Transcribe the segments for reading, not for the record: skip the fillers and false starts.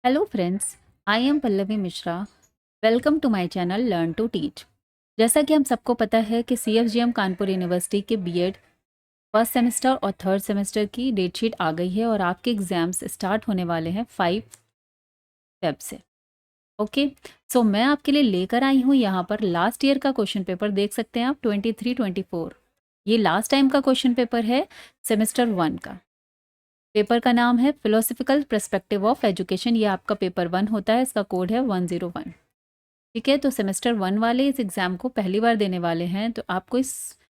Hello friends, I am Pallavi Mishra. Welcome to my channel learn to teach. जैसा कि हम सबको पता है कि CFGM कानपुर यूनिवर्सिटी के बीएड फर्स्ट सेमेस्टर और थर्ड सेमेस्टर की डेट शीट आ गई है और आपके एग्ज़ाम्स स्टार्ट होने वाले हैं 5 फेब से। ओके, सो मैं आपके लिए लेकर आई हूँ यहाँ पर लास्ट ईयर का क्वेश्चन पेपर। देख सकते हैं आप 23-24। ये लास्ट टाइम का क्वेश्चन पेपर है सेमेस्टर 1 का। पेपर का नाम है फिलोसफिकल पर्सपेक्टिव ऑफ एजुकेशन। ये आपका पेपर 1 होता है, इसका कोड है 101। ठीक है, तो सेमेस्टर 1 वाले इस एग्ज़ाम को पहली बार देने वाले हैं, तो आपको इस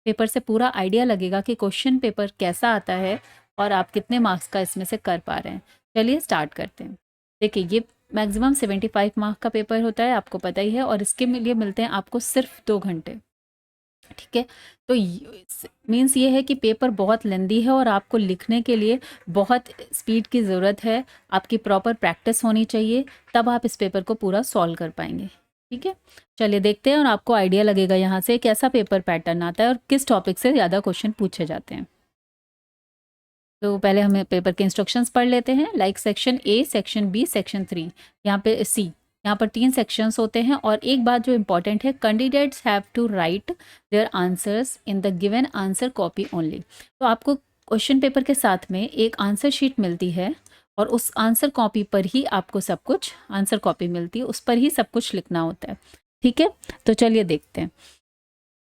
पेपर से पूरा आइडिया लगेगा कि क्वेश्चन पेपर कैसा आता है और आप कितने मार्क्स का इसमें से कर पा रहे हैं। चलिए स्टार्ट करते हैं। देखिए, ये मैक्सिमम 75 मार्क का पेपर होता है, आपको पता ही है, और इसके लिए मिलते हैं आपको सिर्फ 2 घंटे। ठीक है, तो मीन्स ये है कि पेपर बहुत लेंदी है और आपको लिखने के लिए बहुत स्पीड की ज़रूरत है। आपकी प्रॉपर प्रैक्टिस होनी चाहिए, तब आप इस पेपर को पूरा सॉल्व कर पाएंगे। ठीक है, चलिए देखते हैं और आपको आइडिया लगेगा यहाँ से कैसा पेपर पैटर्न आता है और किस टॉपिक से ज़्यादा क्वेश्चन पूछे जाते हैं। तो पहले हमें पेपर के इंस्ट्रक्शंस पढ़ लेते हैं। Like section A, section B, section 3, यहाँ पे सी, यहाँ पर 3 सेक्शंस होते हैं। और एक बात जो इम्पॉर्टेंट है, candidates have to write their answers in the given answer copy only. तो आपको क्वेश्चन पेपर के साथ में एक आंसर शीट मिलती है और उस आंसर कॉपी पर ही आपको सब कुछ, आंसर कॉपी मिलती है, उस पर ही सब कुछ लिखना होता है। ठीक है, तो चलिए देखते हैं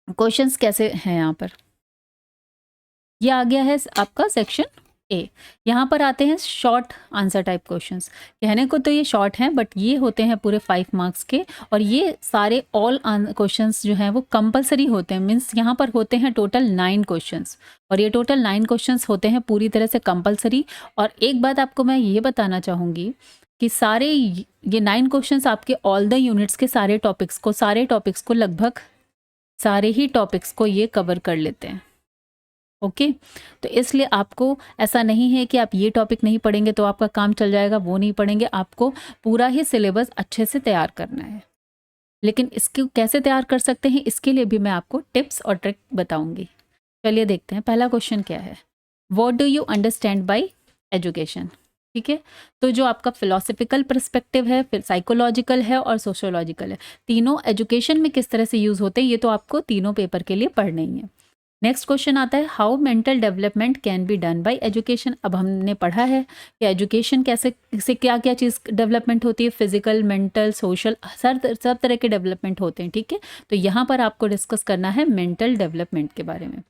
क्वेश्चंस कैसे हैं। यहाँ पर ये आ गया है आपका सेक्शन ए। यहाँ पर आते हैं शॉर्ट आंसर टाइप क्वेश्चंस। कहने को तो ये शॉर्ट हैं, बट ये होते हैं पूरे 5 मार्क्स के, और ये सारे ऑल क्वेश्चंस जो हैं वो कंपलसरी होते हैं। मीन्स यहाँ पर होते हैं टोटल 9 क्वेश्चंस, और ये टोटल 9 क्वेश्चंस होते हैं पूरी तरह से कंपलसरी। और एक बात आपको मैं ये बताना चाहूँगी कि सारे ये 9 क्वेश्चंस आपके ऑल द यूनिट्स के सारे टॉपिक्स को लगभग सारे ही टॉपिक्स को ये कवर कर लेते हैं। ओके, तो इसलिए आपको ऐसा नहीं है कि आप ये टॉपिक नहीं पढ़ेंगे तो आपका काम चल जाएगा, वो नहीं पढ़ेंगे। आपको पूरा ही सिलेबस अच्छे से तैयार करना है। लेकिन इसको कैसे तैयार कर सकते हैं, इसके लिए भी मैं आपको टिप्स और ट्रिक बताऊंगी। चलिए देखते हैं पहला क्वेश्चन क्या है। What do you understand by education. ठीक है, तो जो आपका फिलोसफिकल पर्सपेक्टिव है, फिर साइकोलॉजिकल है और सोशियोलॉजिकल है, तीनों एजुकेशन में किस तरह से यूज होते हैं, ये तो आपको तीनों पेपर के लिए पढ़ने ही है। नेक्स्ट क्वेश्चन आता है, how mental development can be done by education. अब हमने पढ़ा है कि एजुकेशन कैसे से क्या क्या चीज़ डेवलपमेंट होती है, फिजिकल, मेंटल, सोशल, सब तरह के डेवलपमेंट होते हैं। ठीक है, तो यहाँ पर आपको डिस्कस करना है मेंटल डेवलपमेंट के बारे में।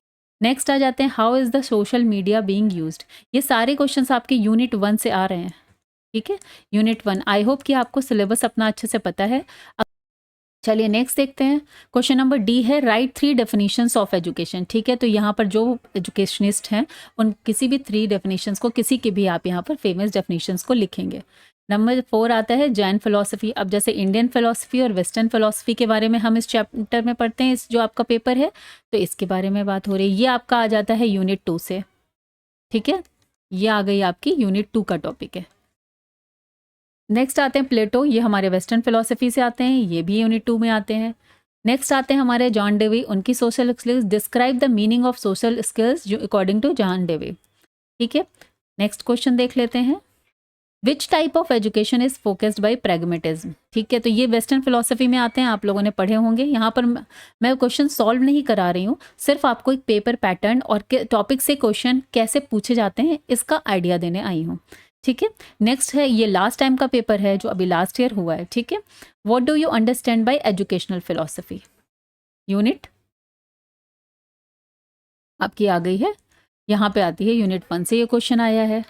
नेक्स्ट आ जाते हैं, how is the social media being used. ये सारे क्वेश्चंस आपके यूनिट 1 से आ रहे हैं। ठीक है, यूनिट 1। आई होप कि आपको सिलेबस अपना अच्छे से पता है। चलिए नेक्स्ट देखते हैं। क्वेश्चन नंबर डी है, राइट 3 डेफिनेशंस ऑफ एजुकेशन। ठीक है, तो यहाँ पर जो एजुकेशनिस्ट हैं उन किसी भी 3 डेफिनेशंस को, किसी के भी आप यहाँ पर फेमस डेफिनेशंस को लिखेंगे। नंबर 4 आता है जैन फिलोसफी। अब जैसे इंडियन फिलोसफी और वेस्टर्न फिलोसफी के बारे में हम इस चैप्टर में पढ़ते हैं, इस जो आपका पेपर है, तो इसके बारे में बात हो रही है। ये आपका आ जाता है यूनिट 2 से। ठीक है, ये आ गई आपकी यूनिट 2 का टॉपिक है। नेक्स्ट आते हैं प्लेटो, ये हमारे वेस्टर्न फिलोसफी से आते हैं, ये भी यूनिट 2 में आते हैं। नेक्स्ट आते हैं हमारे जॉन डेवी, उनकी social skills. Describe the meaning of social skills जो अकॉर्डिंग टू जॉन डेवी। ठीक है, नेक्स्ट क्वेश्चन देख लेते हैं, which type of education is focused by pragmatism. ठीक है, तो ये वेस्टर्न फिलोसफी में आते हैं, आप लोगों ने पढ़े होंगे। यहाँ पर मैं क्वेश्चन सॉल्व नहीं करा रही हूँ, सिर्फ आपको एक पेपर पैटर्न और टॉपिक से क्वेश्चन कैसे पूछे जाते हैं इसका आइडिया देने आई हूँ। ठीक है, नेक्स्ट है, ये लास्ट टाइम का पेपर है जो अभी लास्ट ईयर हुआ है। ठीक है, what do you understand by educational philosophy. Unit आपकी आ गई है, यहाँ पे आती है यूनिट 1 से ये क्वेश्चन आया है।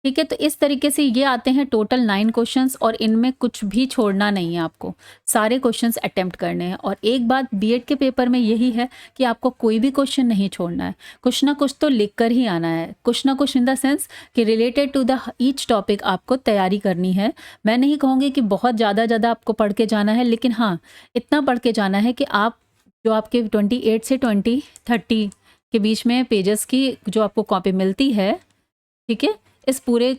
ठीक है, तो इस तरीके से ये आते हैं टोटल 9 क्वेश्चंस, और इनमें कुछ भी छोड़ना नहीं है, आपको सारे क्वेश्चंस अटेम्प्ट करने हैं। और एक बात बीएड के पेपर में यही है कि आपको कोई भी क्वेश्चन नहीं छोड़ना है, कुछ ना कुछ तो लिख कर ही आना है, कुछ ना कुछ इन द सेंस कि related to the each topic आपको तैयारी करनी है। मैं नहीं कहूँगी कि बहुत ज़्यादा आपको पढ़ के जाना है, लेकिन हाँ, इतना पढ़ के जाना है कि आप जो आपके 28 से 30 के बीच में पेजेस की जो आपको कॉपी मिलती है, ठीक है, इस पूरे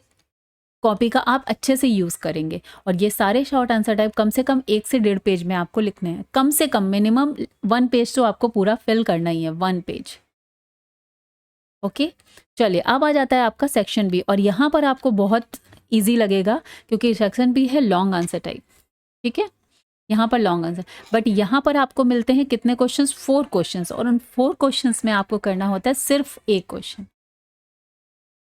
कॉपी का आप अच्छे से यूज़ करेंगे। और ये सारे शॉर्ट आंसर टाइप कम से कम 1 से 1.5 पेज में आपको लिखने हैं, कम से कम मिनिमम 1 पेज तो आपको पूरा फिल करना ही है, 1 पेज। ओके, चलिए अब आ जाता है आपका सेक्शन बी, और यहाँ पर आपको बहुत ईजी लगेगा क्योंकि सेक्शन बी है लॉन्ग आंसर टाइप, ठीक है, यहाँ पर लॉन्ग आंसर, बट यहाँ पर आपको मिलते हैं कितने क्वेश्चंस, 4 क्वेश्चंस, और उन 4 क्वेश्चंस में आपको करना होता है सिर्फ एक क्वेश्चन।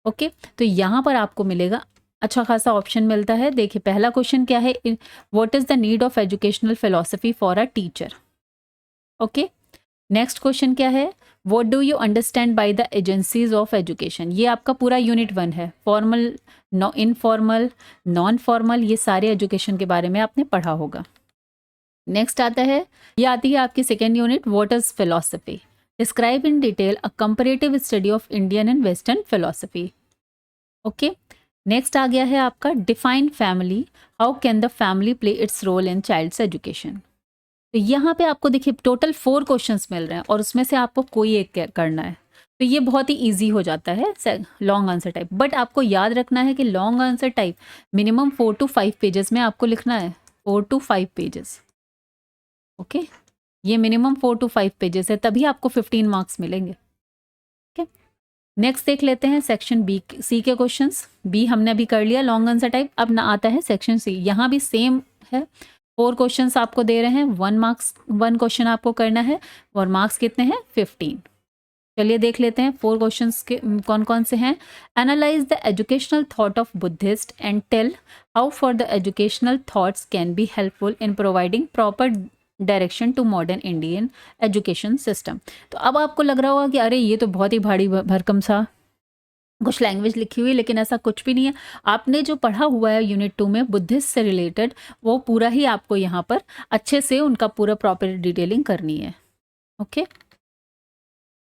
ओके, तो यहाँ पर आपको मिलेगा अच्छा खासा ऑप्शन मिलता है। देखिए पहला क्वेश्चन क्या है, what is the need of educational philosophy for a teacher. Okay, next question क्या है, what do you understand by the agencies of education. ये आपका पूरा यूनिट 1 है, फॉर्मल, इनफॉर्मल, नॉन फॉर्मल, ये सारे एजुकेशन के बारे में आपने पढ़ा होगा। नेक्स्ट आता है, ये आती है आपकी second unit, what is philosophy, describe in detail a comparative study of Indian and western philosophy. Okay, next आ गया है आपका define family, how can the family play its role in child's education. तो यहाँ पे आपको देखिए टोटल 4 क्वेश्चंस मिल रहे हैं और उसमें से आपको कोई एक करना है, तो ये बहुत ही इजी हो जाता है लॉन्ग आंसर टाइप। बट आपको याद रखना है कि long answer type minimum 4 to 5 pages में आपको लिखना है, 4 to 5 पेजेस। ओके, ये मिनिमम 4 to 5 पेजेस है, तभी आपको 15 मार्क्स मिलेंगे। ओके, नेक्स्ट देख लेते हैं सेक्शन बी सी के क्वेश्चंस। बी हमने अभी कर लिया लॉन्ग आंसर टाइप, अब ना आता है सेक्शन सी। यहाँ भी सेम है, 4 क्वेश्चंस आपको दे रहे हैं, 1 क्वेश्चन आपको करना है और मार्क्स कितने हैं, 15। चलिए देख लेते हैं 4 क्वेश्चंस के कौन कौन से हैं। Analyse the educational thought of Buddhist and tell how for the educational thoughts can be helpful in providing proper direction to modern Indian education system. तो अब आपको लग रहा होगा कि अरे ये तो बहुत ही भारी भरकम सा कुछ लैंग्वेज लिखी हुई, लेकिन ऐसा कुछ भी नहीं है। आपने जो पढ़ा हुआ है यूनिट 2 में बुद्धिस्ट से रिलेटेड, वो पूरा ही आपको यहाँ पर अच्छे से उनका पूरा प्रॉपर डिटेलिंग करनी है। ओके,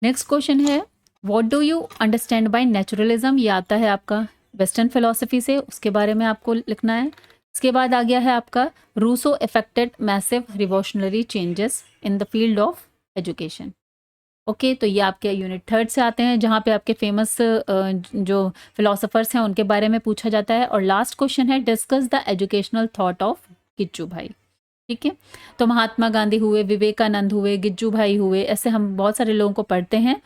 नेक्स्ट क्वेश्चन है, what do you understand by naturalism. ये आता है आपका वेस्टर्न फिलोसफी से, उसके बारे में आपको लिखना है। इसके बाद आ गया है आपका Rousseau effected massive revolutionary changes in the field of education. Okay, तो ये आपके यूनिट 3 से आते हैं, जहाँ पे आपके फेमस जो फिलोसफर्स हैं उनके बारे में पूछा जाता है। और लास्ट क्वेश्चन है, discuss the educational thought of Gijubhai. ठीक है, तो महात्मा गांधी हुए, विवेकानंद हुए, गिज्जू भाई हुए, ऐसे हम बहुत सारे लोगों को पढ़ते हैं,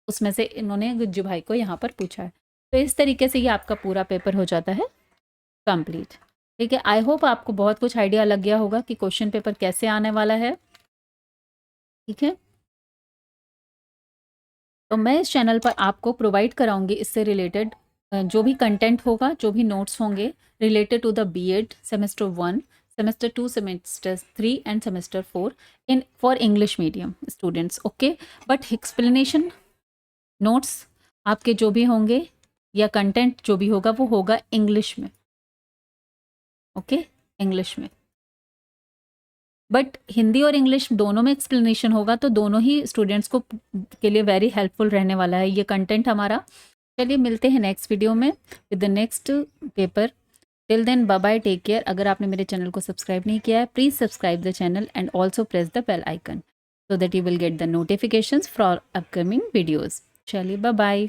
उसमें से इन्होंने गिज्जू भाई को यहाँ पर पूछा है। तो इस तरीके से ये आपका पूरा पेपर हो जाता है कंप्लीट। ठीक है, आई होप आपको बहुत कुछ आइडिया लग गया होगा कि क्वेश्चन पेपर कैसे आने वाला है। ठीक है, तो मैं इस चैनल पर आपको प्रोवाइड कराऊंगी इससे रिलेटेड जो भी कंटेंट होगा, जो भी नोट्स होंगे related to the BEd semester 1, semester 2, semester 3 and semester 4 in for English medium students. Okay, but explanation notes आपके जो भी होंगे या कंटेंट जो भी होगा वो होगा इंग्लिश में। ओके, इंग्लिश में, बट हिंदी और इंग्लिश दोनों में एक्सप्लेनेशन होगा, तो दोनों ही स्टूडेंट्स को के लिए वेरी हेल्पफुल रहने वाला है ये कंटेंट हमारा। चलिए मिलते हैं नेक्स्ट वीडियो में with the next paper. Till then bye bye, take care. अगर आपने मेरे चैनल को सब्सक्राइब नहीं किया है, please subscribe the channel and also press the bell icon so that you will get the notifications for upcoming videos. चलिए bye bye.